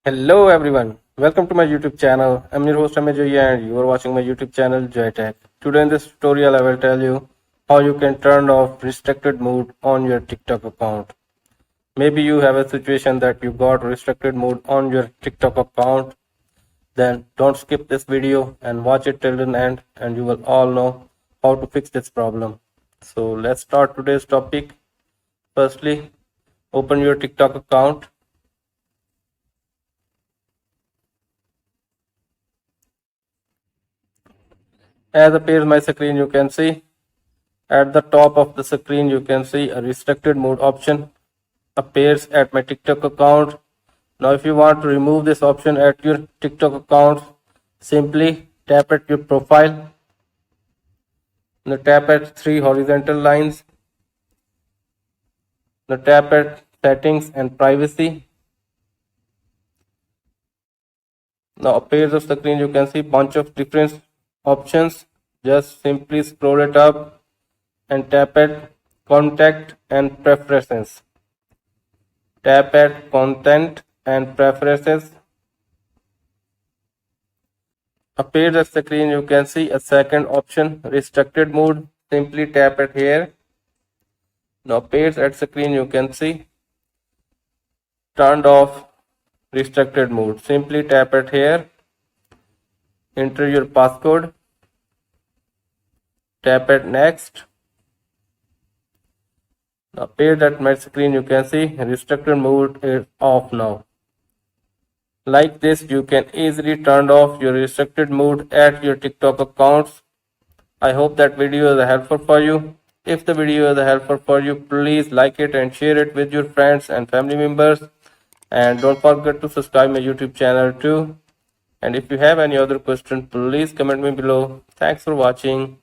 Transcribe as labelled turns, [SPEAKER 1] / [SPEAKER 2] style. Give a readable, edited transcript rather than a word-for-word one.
[SPEAKER 1] Hello everyone, welcome to my YouTube channel. I'm your host Amir Joya and you are watching my YouTube channel Joy Tech. Today in this tutorial I will tell you how you can turn off restricted mode on your TikTok account. Maybe you have a situation that you got restricted mode on your TikTok account. Then don't skip this video and watch it till the end and you will all know how to fix this problem. So let's start today's topic. Firstly, open your TikTok account. As appears my screen, you can see at the top of the screen you can see a restricted mode option appears at my TikTok account. Now if you want to remove this option at your TikTok account, simply tap at your profile. Now tap at three horizontal lines. Now tap at settings and privacy. Now appears the screen, you can see bunch of different options. Just simply scroll it up and tap at contact and preferences. Tap at content and preferences. Appears the screen, you can see a second option, restricted mode. Simply tap it here. Now appears at screen, you can see turned off restricted mode. Simply tap it here. Enter your passcode. Tap it next. Now appears at my screen, you can see restricted mode is off now. Like this, you can easily turn off your restricted mode at your TikTok accounts. I hope that video is helpful for you. If the video is helpful for you, please like it and share it with your friends and family members. And don't forget to subscribe my YouTube channel too. And if you have any other question, please comment me below. Thanks for watching.